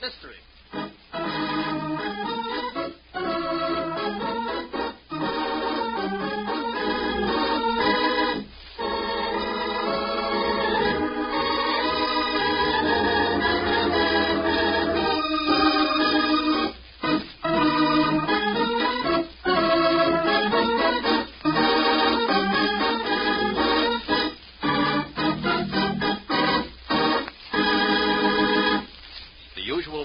Mystery.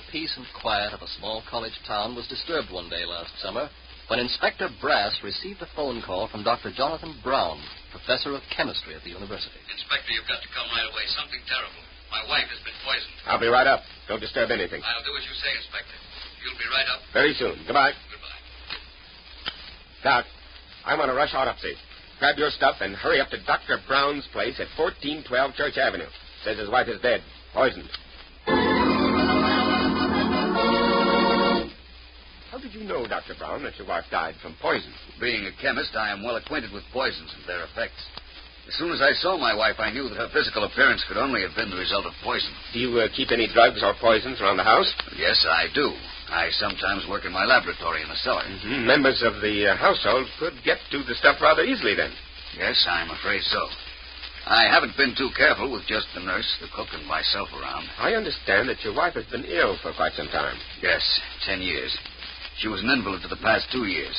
Peace and quiet of a small college town was disturbed one day last summer when Inspector Brass received a phone call from Dr. Jonathan Brown, professor of chemistry at the university. Inspector, you've got to come right away. Something terrible. My wife has been poisoned. I'll be right up. Don't disturb anything. I'll do as you say, Inspector. You'll be right up? Very soon. Goodbye. Goodbye. Doc, I want a rush autopsy. Grab your stuff and hurry up to Dr. Brown's place at 1412 Church Avenue. Says his wife is dead. Poisoned. How did you know, Dr. Brown, that your wife died from poison? Being a chemist, I am well acquainted with poisons and their effects. As soon as I saw my wife, I knew that her physical appearance could only have been the result of poison. Do you keep any drugs or poisons around the house? Yes, I do. I sometimes work in my laboratory in the cellar. Mm-hmm. Members of the household could get to the stuff rather easily, then. Yes, I'm afraid so. I haven't been too careful with just the nurse, the cook, and myself around. I understand that your wife has been ill for quite some time. Yes, 10 years. She was an invalid for the past 2 years.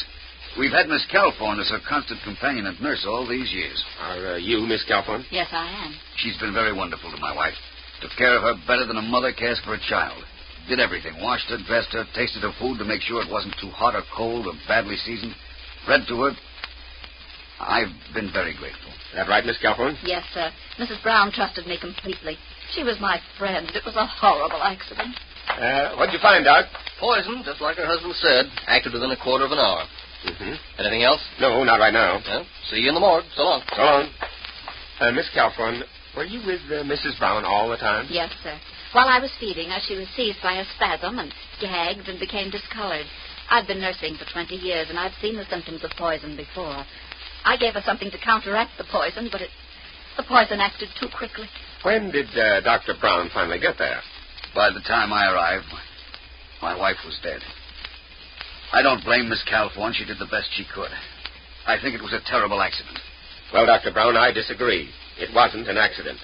We've had Miss Calthorne as her constant companion and nurse all these years. Are you Miss Calthorne? Yes, I am. She's been very wonderful to my wife. Took care of her better than a mother cares for a child. Did everything. Washed her, dressed her, tasted her food to make sure it wasn't too hot or cold or badly seasoned. Read to her. I've been very grateful. Is that right, Miss Calthorne? Yes, sir. Mrs. Brown trusted me completely. She was my friend. It was a horrible accident. What'd you find, Doc? Poison, just like her husband said. Acted within a quarter of an hour. Mm-hmm. Anything else? No, not right now. Well, see you in the morgue. So long. So long. Miss Calthorne, were you with Mrs. Brown all the time? Yes, sir. While I was feeding her, she was seized by a spasm and gagged and became discolored. I've been nursing for 20 years, and I've seen the symptoms of poison before. I gave her something to counteract the poison, but the poison acted too quickly. When did Dr. Brown finally get there? By the time I arrived, my wife was dead. I don't blame Miss Calthorne. She did the best she could. I think it was a terrible accident. Well, Dr. Brown, I disagree. It wasn't an accident.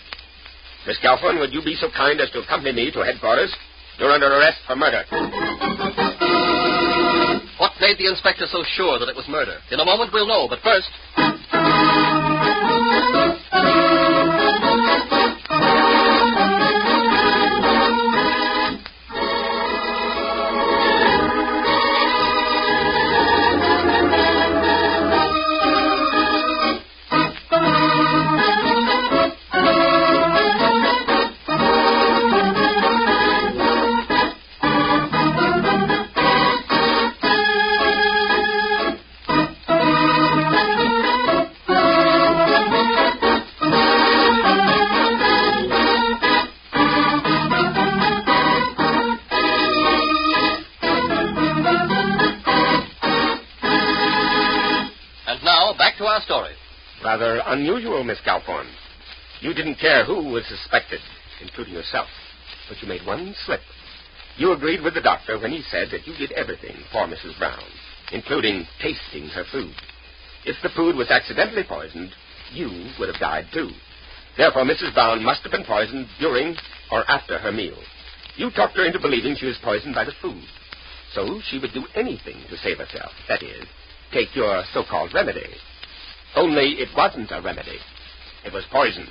Miss Calthorne, would you be so kind as to accompany me to headquarters? You're under arrest for murder. What made the inspector so sure that it was murder? In a moment we'll know, but first... Rather unusual, Miss Calthorne. You didn't care who was suspected, including yourself, but you made one slip. You agreed with the doctor when he said that you did everything for Mrs. Brown, including tasting her food. If the food was accidentally poisoned, you would have died too. Therefore, Mrs. Brown must have been poisoned during or after her meal. You talked her into believing she was poisoned by the food. So she would do anything to save herself. That is, take your so-called remedy. Only it wasn't a remedy. It was poison.